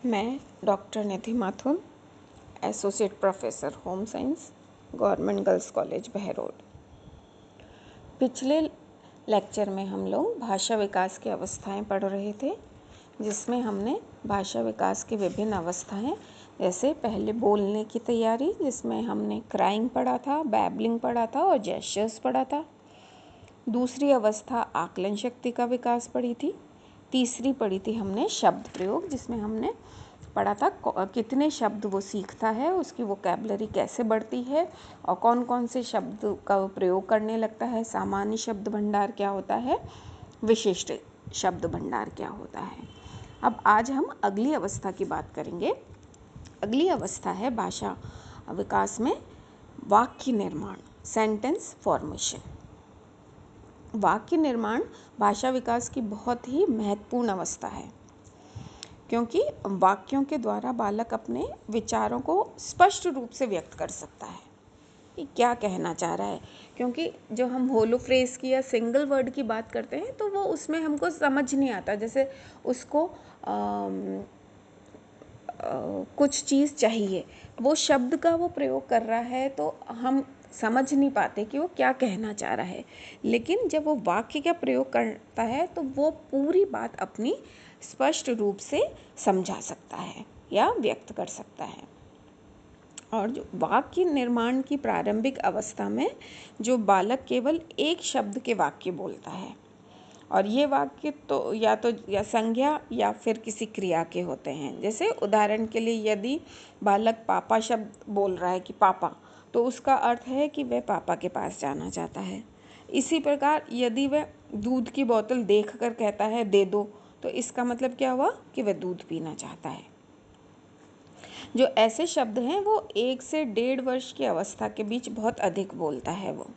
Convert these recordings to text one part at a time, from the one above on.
मैं doctor Nidhi Mathur, associate professor home science, government girls college Behror. पिछले lecture में हम लोग भाषा विकास की अवस्थाएं पढ़ रहे थे, जिसमें हमने भाषा विकास की विभिन्न अवस्थाएं जैसे पहले बोलने की तैयारी, जिसमें हमने क्राइंग पढ़ा था, बैबलिंग पढ़ा था और जेस्चर्स पढ़ा था। दूसरी अवस्था आकलन शक्ति का विकास पढ़ी थी। तीसरी पढ़ी थी हमने शब्द प्रयोग, जिसमें हमने पढ़ा था कितने शब्द वो सीखता है, उसकी वोकैबुलरी कैसे बढ़ती है और कौन कौन से शब्द का वो प्रयोग करने लगता है। सामान्य शब्द भंडार क्या होता है, विशिष्ट शब्द भंडार क्या होता है। अब आज हम अगली अवस्था की बात करेंगे। अगली अवस्था है भाषा विकास में वाक्य निर्माण, सेंटेंस फॉर्मेशन। वाक्य निर्माण भाषा विकास की बहुत ही महत्वपूर्ण अवस्था है, क्योंकि वाक्यों के द्वारा बालक अपने विचारों को स्पष्ट रूप से व्यक्त कर सकता है कि क्या कहना चाह रहा है। क्योंकि जो हम होलो फ्रेज की या सिंगल वर्ड की बात करते हैं तो वो उसमें हमको समझ नहीं आता। जैसे उसको कुछ चीज़ चाहिए, वो शब्द का वो प्रयोग कर रहा है तो हम समझ नहीं पाते कि वो क्या कहना चाह रहा है। लेकिन जब वो वाक्य का प्रयोग करता है तो वो पूरी बात अपनी स्पष्ट रूप से समझा सकता है या व्यक्त कर सकता है। और जो वाक्य निर्माण की प्रारंभिक अवस्था में जो बालक केवल एक शब्द के वाक्य बोलता है, और ये वाक्य तो या संज्ञा या फिर किसी क्रिया के होते हैं। जैसे उदाहरण के लिए यदि बालक पापा शब्द बोल रहा है कि पापा, तो उसका अर्थ है कि वह पापा के पास जाना चाहता है। इसी प्रकार यदि वह दूध की बोतल देखकर कहता है दे दो, तो इसका मतलब क्या हुआ कि वह दूध पीना चाहता है। जो ऐसे शब्द हैं वो 1 से 1.5 वर्ष की अवस्था के बीच बहुत अधिक बोलता है वो।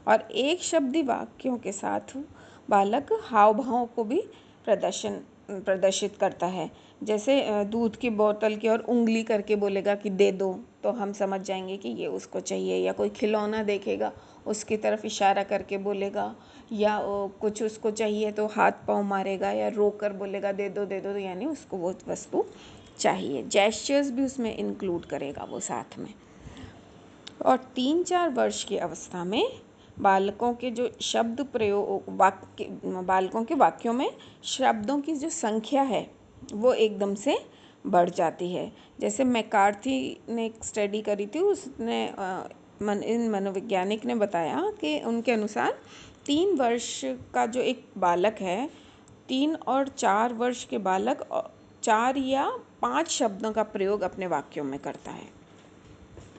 और एक शब्दी वाक्यों के साथ बालक हाव भाव को भी प्रदर्शित करता है। जैसे दूध की बोतल की और उंगली करके बोलेगा कि दे दो, तो हम समझ जाएंगे कि ये उसको चाहिए। या कोई खिलौना देखेगा, उसकी तरफ इशारा करके बोलेगा, या कुछ उसको चाहिए तो हाथ पाँव मारेगा या रोक कर बोलेगा दे दो दे दो, तो यानी उसको वो वस्तु चाहिए। जेस्चर्स भी उसमें इंक्लूड करेगा वो साथ में। और 3-4 वर्ष की अवस्था में बालकों के जो शब्द प्रयोग बालकों के वाक्यों में शब्दों की जो संख्या है वो एकदम से बढ़ जाती है। जैसे मैकार्थी ने एक स्टडी करी थी, उसने इन मनोवैज्ञानिक ने बताया कि उनके अनुसार 3 वर्ष का जो एक बालक है, 3 और 4 वर्ष के बालक 4 या 5 शब्दों का प्रयोग अपने वाक्यों में करता है।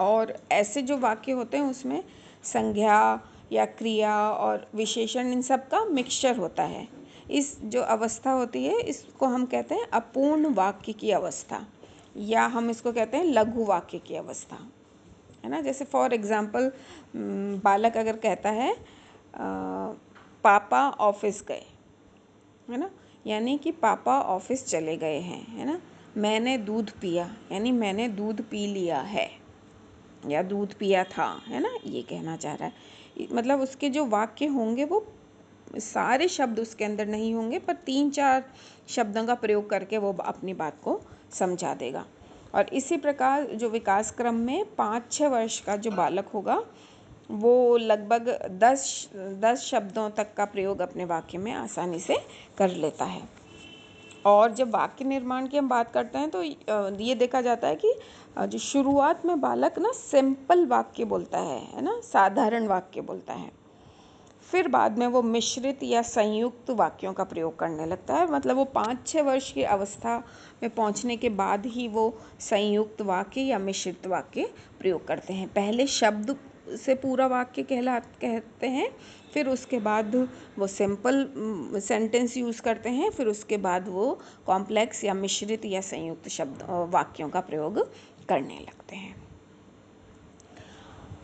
और ऐसे जो वाक्य होते हैं उसमें संज्ञा या क्रिया और विशेषण इन सब का मिक्सचर होता है। इस जो अवस्था होती है इसको हम कहते हैं अपूर्ण वाक्य की अवस्था, या हम इसको कहते हैं लघु वाक्य की अवस्था, है ना। जैसे फॉर एग्जाम्पल बालक अगर कहता है पापा ऑफिस गए, है ना, यानी कि पापा ऑफिस चले गए हैं, है ना। मैंने दूध पिया, यानी मैंने दूध पी लिया है या दूध पिया था, है ना, ये कहना चाह रहा है। मतलब उसके जो वाक्य होंगे वो सारे शब्द उसके अंदर नहीं होंगे, पर 3-4 शब्दों का प्रयोग करके वो अपनी बात को समझा देगा। और इसी प्रकार जो विकास क्रम में 5-6 वर्ष का जो बालक होगा वो लगभग 10 शब्दों तक का प्रयोग अपने वाक्य में आसानी से कर लेता है। और जब वाक्य निर्माण की हम बात करते हैं तो ये देखा जाता है कि जो शुरुआत में बालक ना सिंपल वाक्य बोलता है ना, साधारण वाक्य बोलता है। फिर बाद में वो मिश्रित या संयुक्त वाक्यों का प्रयोग करने लगता है। मतलब वो 5-6 वर्ष की अवस्था में पहुंचने के बाद ही वो संयुक्त वाक्य या मिश्रित वाक्य प्रयोग करते हैं। पहले शब्द से पूरा वाक्य कहते हैं, फिर उसके बाद वो सिंपल सेंटेंस यूज़ करते हैं, फिर उसके बाद वो कॉम्प्लेक्स या मिश्रित या संयुक्त शब्द वाक्यों का प्रयोग करने लगते हैं।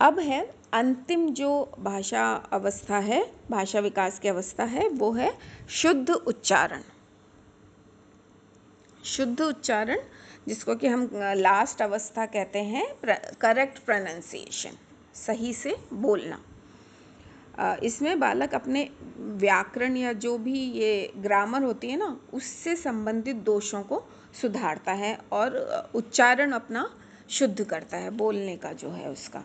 अब है अंतिम जो भाषा अवस्था है, भाषा विकास की अवस्था है, वो है शुद्ध उच्चारण। शुद्ध उच्चारण, जिसको कि हम लास्ट अवस्था कहते हैं, करेक्ट प्रोनाउंसिएशन, सही से बोलना। इसमें बालक अपने व्याकरण या जो भी ये ग्रामर होती है ना, उससे संबंधित दोषों को सुधारता है और उच्चारण अपना शुद्ध करता है, बोलने का जो है उसका।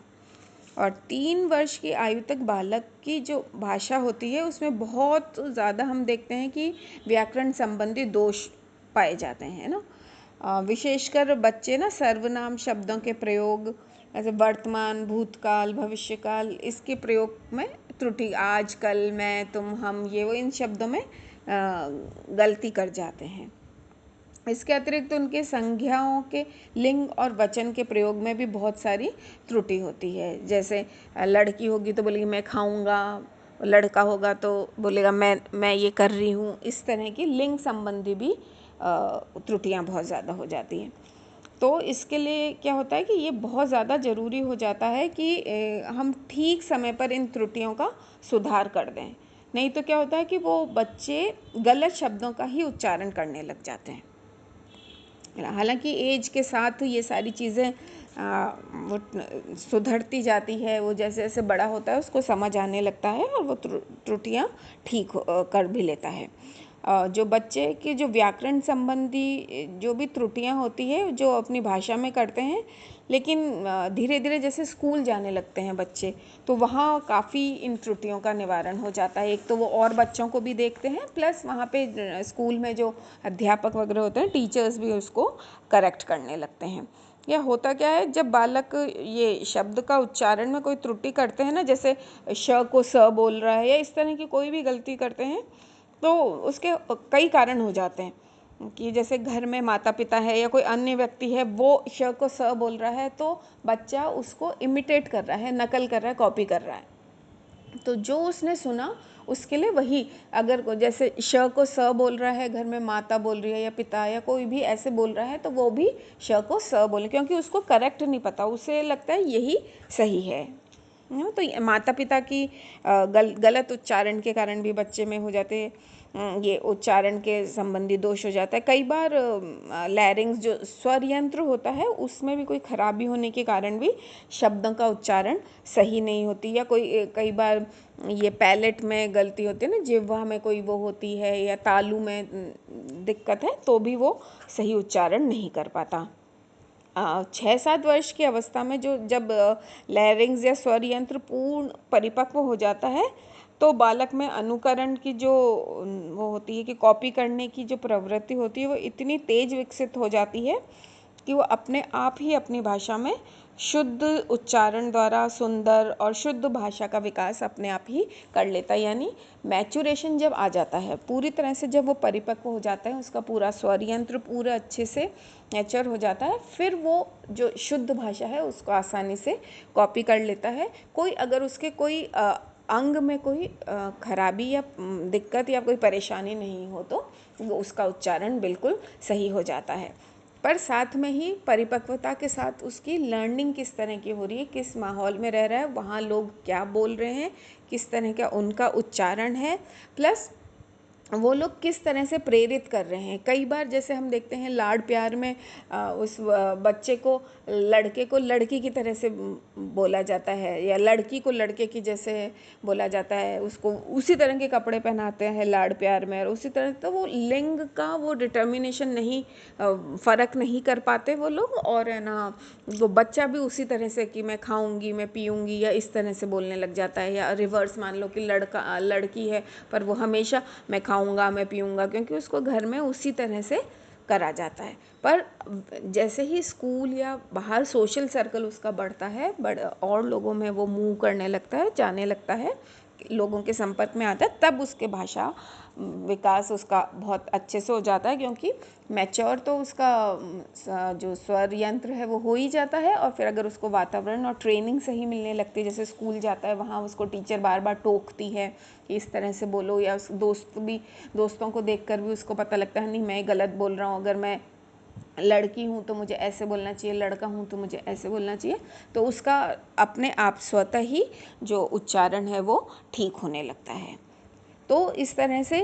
और 3 वर्ष की आयु तक बालक की जो भाषा होती है उसमें बहुत ज़्यादा हम देखते हैं कि व्याकरण संबंधी दोष पाए जाते हैं ना। विशेषकर बच्चे ना सर्वनाम शब्दों के प्रयोग, ऐसे वर्तमान, भूतकाल, भविष्यकाल, इसके प्रयोग में त्रुटि, आज, कल, मैं, तुम, हम, ये वो इन शब्दों में गलती कर जाते हैं। इसके अतिरिक्त उनके संज्ञाओं के लिंग और वचन के प्रयोग में भी बहुत सारी त्रुटि होती है। जैसे लड़की होगी तो बोलेगी मैं खाऊंगा, लड़का होगा तो बोलेगा मैं ये कर रही हूँ। इस तरह की लिंग संबंधी भी त्रुटियाँ बहुत ज़्यादा हो जाती हैं। तो इसके लिए क्या होता है कि ये बहुत ज़्यादा ज़रूरी हो जाता है कि हम ठीक समय पर इन त्रुटियों का सुधार कर दें। नहीं तो क्या होता है कि वो बच्चे गलत शब्दों का ही उच्चारण करने लग जाते हैं। हालांकि एज के साथ ये सारी चीज़ें वो सुधरती जाती है, वो जैसे जैसे बड़ा होता है उसको समझ आने लगता है और वो त्रुटियाँ ठीक कर भी लेता है। जो बच्चे की जो व्याकरण संबंधी जो भी त्रुटियाँ होती है जो अपनी भाषा में करते हैं, लेकिन धीरे धीरे जैसे स्कूल जाने लगते हैं बच्चे, तो वहाँ काफ़ी इन त्रुटियों का निवारण हो जाता है। एक तो वो और बच्चों को भी देखते हैं, प्लस वहाँ पे स्कूल में जो अध्यापक वगैरह होते हैं, टीचर्स भी उसको करेक्ट करने लगते हैं। यह होता क्या है, जब बालक ये शब्द का उच्चारण में कोई त्रुटि करते हैं ना, जैसे श को स बोल रहा है या इस तरह की कोई भी गलती करते हैं, तो उसके कई कारण हो जाते हैं कि जैसे घर में माता पिता है या कोई अन्य व्यक्ति है, वो श को स बोल रहा है तो बच्चा उसको इमिटेट कर रहा है, नकल कर रहा है, कॉपी कर रहा है। तो जो उसने सुना उसके लिए वही, अगर जैसे श को स बोल रहा है घर में, माता बोल रही है या पिता या कोई भी ऐसे बोल रहा है, तो वो भी श को स बोले, क्योंकि उसको करेक्ट नहीं पता, उसे लगता है यही सही है। तो माता पिता की गलत उच्चारण के कारण भी बच्चे में हो जाते हैं, ये उच्चारण के संबंधी दोष हो जाता है। कई बार लैरिंग्स जो स्वर यंत्र होता है उसमें भी कोई खराबी होने के कारण भी शब्दों का उच्चारण सही नहीं होती, या कई बार ये पैलेट में गलती होती है ना, जिह्वा में कोई वो होती है या तालु में दिक्कत है, तो भी वो सही उच्चारण नहीं कर पाता। 6-7 वर्ष की अवस्था में जब लैरिंग्स या स्वर यंत्र पूर्ण परिपक्व हो जाता है, तो बालक में अनुकरण की जो वो होती है कि कॉपी करने की जो प्रवृत्ति होती है, वो इतनी तेज विकसित हो जाती है कि वो अपने आप ही अपनी भाषा में शुद्ध उच्चारण द्वारा सुंदर और शुद्ध भाषा का विकास अपने आप ही कर लेता है। यानी मैचुरेशन जब आ जाता है पूरी तरह से, जब वो परिपक्व हो जाता है, उसका पूरा स्वर यंत्र पूरा अच्छे से मैच्योर हो जाता है, फिर वो जो शुद्ध भाषा है उसको आसानी से कॉपी कर लेता है। कोई अगर उसके कोई अंग में कोई खराबी या दिक्कत या कोई परेशानी नहीं हो, तो वो उसका उच्चारण बिल्कुल सही हो जाता है। पर साथ में ही परिपक्वता के साथ उसकी लर्निंग किस तरह की हो रही है, किस माहौल में रह रहा है, वहाँ लोग क्या बोल रहे हैं, किस तरह का उनका उच्चारण है, प्लस वो लोग किस तरह से प्रेरित कर रहे हैं। कई बार जैसे हम देखते हैं लाड़ प्यार में उस बच्चे को, लड़के को लड़की की तरह से बोला जाता है, या लड़की को लड़के की जैसे बोला जाता है, उसको उसी तरह के कपड़े पहनाते हैं लाड़ प्यार में, और उसी तरह, तो वो लिंग का वो डिटर्मिनेशन नहीं, फ़र्क नहीं कर पाते वो लोग, और है ना वो बच्चा भी उसी तरह से कि मैं खाऊंगी, मैं पीऊँगी, या इस तरह से बोलने लग जाता है। या रिवर्स मान लो कि लड़की है पर वो हमेशा मैं खाऊंगा, मैं पीऊँगा, क्योंकि उसको घर में उसी तरह से करा जाता है। पर जैसे ही स्कूल या बाहर सोशल सर्कल उसका बढ़ता है, और लोगों में वो मूव करने लगता है, जाने लगता है, लोगों के संपर्क में आता है, तब उसके भाषा विकास उसका बहुत अच्छे से हो जाता है, क्योंकि मैच्योर तो उसका जो स्वर यंत्र है वो हो ही जाता है। और फिर अगर उसको वातावरण और ट्रेनिंग सही मिलने लगती है, जैसे स्कूल जाता है, वहाँ उसको टीचर बार बार टोकती है कि इस तरह से बोलो, या उस दोस्तों को देखकर भी उसको पता लगता है नहीं मैं गलत बोल रहा हूँ, अगर मैं लड़की हूँ तो मुझे ऐसे बोलना चाहिए, लड़का हूँ तो मुझे ऐसे बोलना चाहिए, तो उसका अपने आप स्वतः ही जो उच्चारण है वो ठीक होने लगता है। तो इस तरह से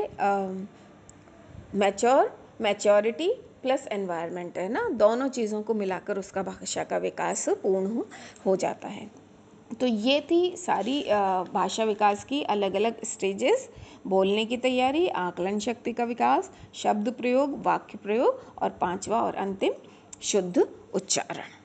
मैच्योरिटी प्लस एनवायरनमेंट है ना, दोनों चीज़ों को मिलाकर उसका भाषा का विकास पूर्ण हो जाता है। तो ये थी सारी भाषा विकास की अलग अलग स्टेजेस। बोलने की तैयारी, आकलन शक्ति का विकास, शब्द प्रयोग, वाक्य प्रयोग और पांचवा और अंतिम शुद्ध उच्चारण।